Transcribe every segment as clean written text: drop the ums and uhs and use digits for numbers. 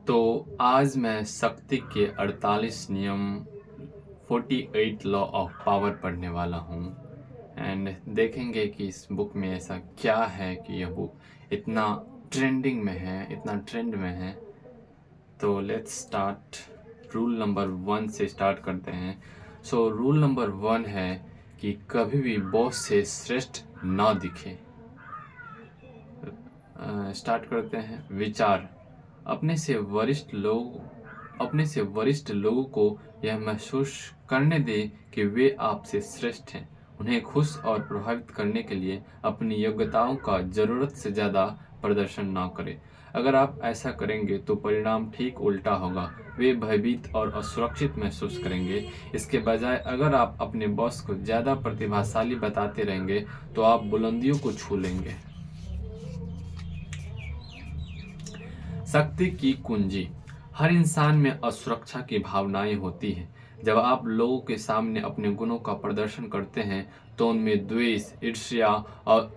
तो आज मैं शक्ति के 48 नियम 48 लॉ ऑफ पावर पढ़ने वाला हूँ। एंड देखेंगे कि इस बुक में ऐसा क्या है कि यह बुक इतना ट्रेंडिंग में है, इतना ट्रेंड में है। तो लेट्स स्टार्ट। रूल नंबर 1 से स्टार्ट करते हैं। सो रूल नंबर 1 है कि कभी भी बॉस से श्रेष्ठ ना दिखे। स्टार्ट करते हैं। विचार। अपने से वरिष्ठ लोगों को यह महसूस करने दें कि वे आपसे श्रेष्ठ हैं। उन्हें खुश और प्रभावित करने के लिए अपनी योग्यताओं का ज़रूरत से ज़्यादा प्रदर्शन ना करें। अगर आप ऐसा करेंगे तो परिणाम ठीक उल्टा होगा। वे भयभीत और असुरक्षित महसूस करेंगे। इसके बजाय अगर आप अपने बॉस को ज़्यादा प्रतिभाशाली बताते रहेंगे तो आप बुलंदियों को छू लेंगे। शक्ति की कुंजी। हर इंसान में असुरक्षा की भावनाएं होती हैं। जब आप लोगों के सामने अपने गुणों का प्रदर्शन करते हैं तो उनमें द्वेष, ईर्ष्या और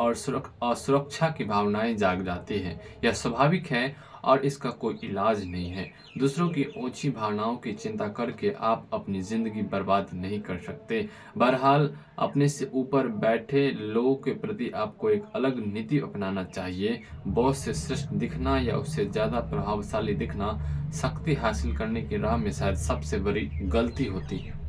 असुरक्षा की भावनाएं जाग जाती हैं। यह स्वाभाविक है और इसका कोई इलाज नहीं है। दूसरों की ऊंची भावनाओं की चिंता करके आप अपनी जिंदगी बर्बाद नहीं कर सकते। बहरहाल, अपने से ऊपर बैठे लोगों के प्रति आपको एक अलग नीति अपनाना चाहिए। बॉस से श्रेष्ठ दिखना या उससे ज़्यादा प्रभावशाली दिखना शक्ति हासिल करने की राह में शायद सबसे बड़ी गलती होती है।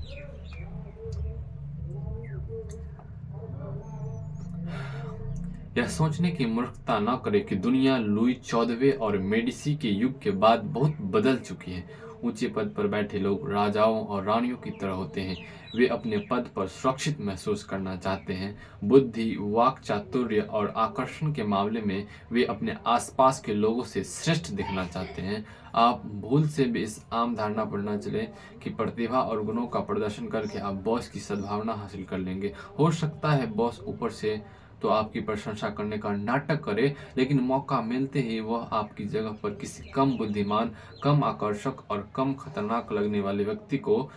यह सोचने की मूर्खता न करें कि दुनिया लुई 14वें और मेडिसी के युग के बाद बहुत बदल चुकी है। ऊंचे पद पर बैठे लोग राजाओं और रानियों की तरह होते हैं। वे अपने पद पर सुरक्षित महसूस करना चाहते हैं। बुद्धि, वाक चातुर्य और आकर्षण के मामले में वे अपने आसपास के लोगों से श्रेष्ठ दिखना चाहते हैं। आप भूल से भी इस आम धारणा पर न चलें कि प्रतिभा और गुणों का प्रदर्शन करके आप बॉस की सद्भावना हासिल कर लेंगे। हो सकता है बॉस ऊपर से तो आपकी प्रशंसा करने का नाटक करे, लेकिन मौका मिलते ही वह आपकी जगह पर किसी कम बुद्धिमान, कम आकर्षक और कम खतरनाक लगने वाले व्यक्ति को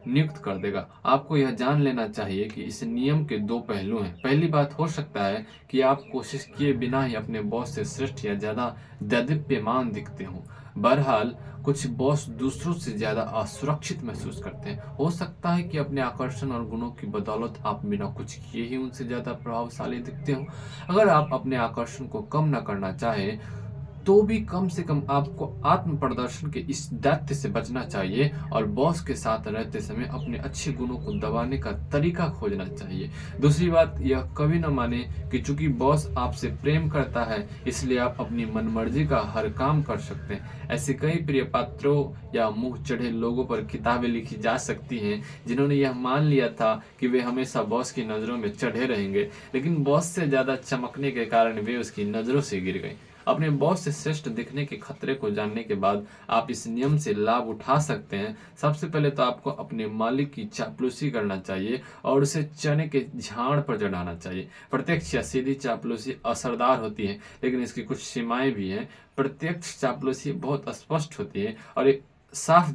नियुक्त कर देगा। आपको यह जान लेना चाहिए कि इस नियम के दो पहलू हैं। पहली बात, हो सकता है कि आप कोशिश किए बिना ही अपने बॉस से श्रेष्ठ या ज्यादा दैदीप्यमान दिखते हों। बहरहाल, कुछ बॉस दूसरों से ज्यादा असुरक्षित महसूस करते हैं। हो सकता है कि अपने आकर्षण और गुणों की बदौलत आप बिना कुछ किए ही उनसे ज्यादा प्रभावशाली दिखते हो। अगर आप अपने आकर्षण को कम न करना चाहें तो भी कम से कम आपको आत्म प्रदर्शन के इस दैत्य से बचना चाहिए और बॉस के साथ रहते समय अपने अच्छे गुणों को दबाने का तरीका खोजना चाहिए। दूसरी बात, यह कभी न माने कि चूंकि बॉस आपसे प्रेम करता है इसलिए आप अपनी मनमर्जी का हर काम कर सकते हैं। ऐसे कई प्रिय पात्रों या मुंह चढ़े लोगों पर किताबें लिखी जा सकती हैं जिन्होंने यह मान लिया था कि वे हमेशा बॉस की नज़रों में चढ़े रहेंगे, लेकिन बॉस से ज़्यादा चमकने के कारण वे उसकी नज़रों से गिर गए। अपने बॉस से श्रेष्ठ दिखने के खतरे को जानने के बाद आप इस नियम से लाभ उठा सकते हैं। सबसे पहले तो आपको अपने मालिक की चापलूसी करना चाहिए और उसे चने के झाड़ पर चढ़ाना चाहिए। प्रत्यक्ष या सीधी चापलूसी असरदार होती है, लेकिन इसकी कुछ सीमाएं भी हैं। प्रत्यक्ष चापलूसी बहुत स्पष्ट होती है और एक साफ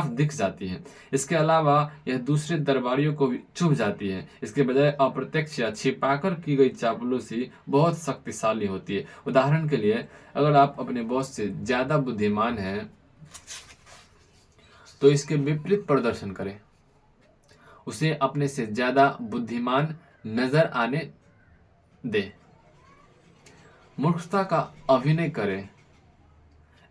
दिख जाती है। इसके अलावा यह दूसरे दरबारियों को भी चुभ जाती है। इसके बजाय अप्रत्यक्ष या छिपाकर की गई चापलूसी बहुत शक्तिशाली होती है। उदाहरण के लिए, अगर आप अपने बॉस से ज्यादा बुद्धिमान हैं तो इसके विपरीत प्रदर्शन करें। उसे अपने से ज्यादा बुद्धिमान नजर आने दे। मूर्खता का अभिनय करें।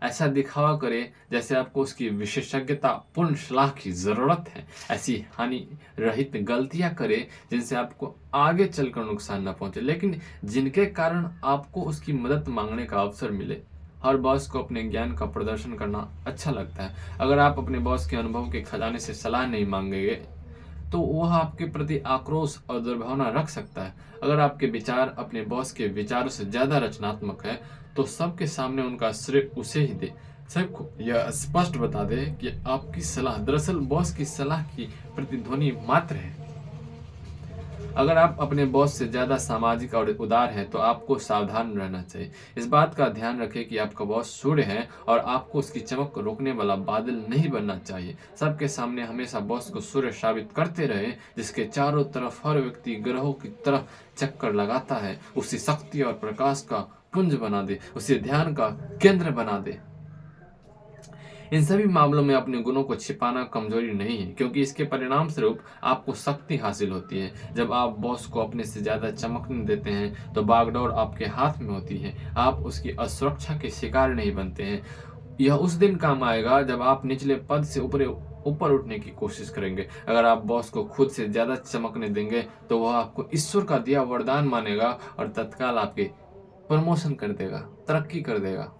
ऐसा दिखावा करे जैसे आपको उसकी विशेषज्ञता पूर्ण सलाह की जरूरत है। ऐसी हानि रहित गलतियां करे जिनसे आपको आगे चलकर नुकसान न पहुंचे, लेकिन जिनके कारण आपको उसकी मदद मांगने का अवसर मिले। हर बॉस को अपने ज्ञान का प्रदर्शन करना अच्छा लगता है। अगर आप अपने बॉस के अनुभव के खजाने से सलाह नहीं मांगेंगे तो वह आपके प्रति आक्रोश और दुर्भावना रख सकता है। अगर आपके विचार अपने बॉस के विचारों से ज्यादा रचनात्मक है तो सबके सामने उनका श्रेय उसे ही दे। सबको यह स्पष्ट बता दे कि आपकी सलाह दरअसल बॉस की सलाह की प्रतिध्वनि मात्र है। अगर आप अपने बॉस से ज्यादा सामाजिक और उदार हैं तो आपको सावधान रहना चाहिए। इस बात का ध्यान रखें कि आपका बॉस सूर्य है और आपको उसकी चमक को रोकने वाला बादल नहीं बनना चाहिए। सबके सामने हमेशा बॉस को सूर्य साबित करते रहे जिसके चारों तरफ हर व्यक्ति ग्रहों की तरह चक्कर लगाता है। उसे शक्ति और प्रकाश का पुंज बना दे, उसे ध्यान का केंद्र बना दे। इन सभी मामलों में अपने गुणों को छिपाना कमजोरी नहीं है, क्योंकि इसके परिणाम स्वरूप आपको शक्ति हासिल होती है। जब आप बॉस को अपने से ज्यादा चमकने देते हैं तो बागडोर आपके हाथ में होती है, आप उसकी असुरक्षा के शिकार नहीं बनते हैं। यह उस दिन काम आएगा जब आप निचले पद से ऊपर उठने की कोशिश करेंगे। अगर आप बॉस को खुद से ज्यादा चमकने देंगे तो वह आपको ईश्वर का दिया वरदान मानेगा और तत्काल आपके प्रमोशन कर देगा, तरक्की कर देगा।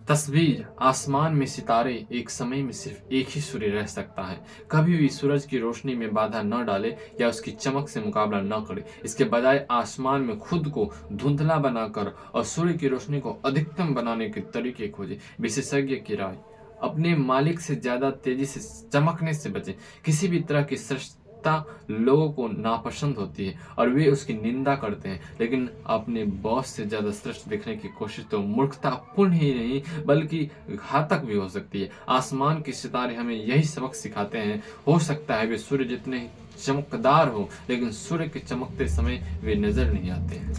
तस्वीर, आसमान में सितारे, एक समय में सिर्फ एक ही सूर्य रह सकता है। कभी भी सूरज की रोशनी में बाधा न डाले या उसकी चमक से मुकाबला न करे। इसके बजाय आसमान में खुद को धुंधला बनाकर और सूर्य की रोशनी को अधिकतम बनाने के तरीके खोजे। विशेषज्ञ की राय, अपने मालिक से ज्यादा तेजी से चमकने से बचें। किसी भी तरह की श्रेष्ठता लोगों को नापसंद होती है और वे उसकी निंदा करते हैं, लेकिन अपने बॉस से ज्यादा श्रेष्ठ दिखने की कोशिश तो मूर्खतापूर्ण ही नहीं बल्कि घातक भी हो सकती है। आसमान के सितारे हमें यही सबक सिखाते हैं। हो सकता है वे सूर्य जितने ही चमकदार हो, लेकिन सूर्य के चमकते समय वे नजर नहीं आते हैं।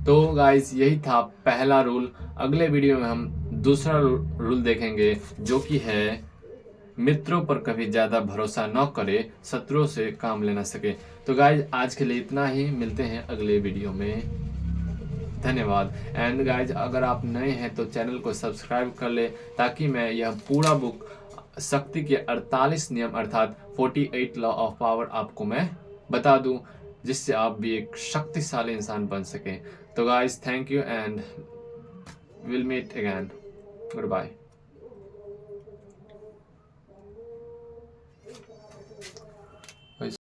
तो गाइस, यही था पहला रूल। अगले वीडियो में हम दूसरा रूल देखेंगे, जो कि है मित्रों पर कभी ज्यादा भरोसा न करे, शत्रुओं से काम लेना सके। तो गाइज, आज के लिए इतना ही। मिलते हैं अगले वीडियो में। धन्यवाद। एंड गाइज, अगर आप नए हैं तो चैनल को सब्सक्राइब कर ले, ताकि मैं यह पूरा बुक शक्ति के 48 नियम अर्थात 48 लॉ ऑफ पावर आपको मैं बता दूं, जिससे आप भी एक शक्तिशाली इंसान बन सकें। तो guys, thank you and will meet again. Good bye.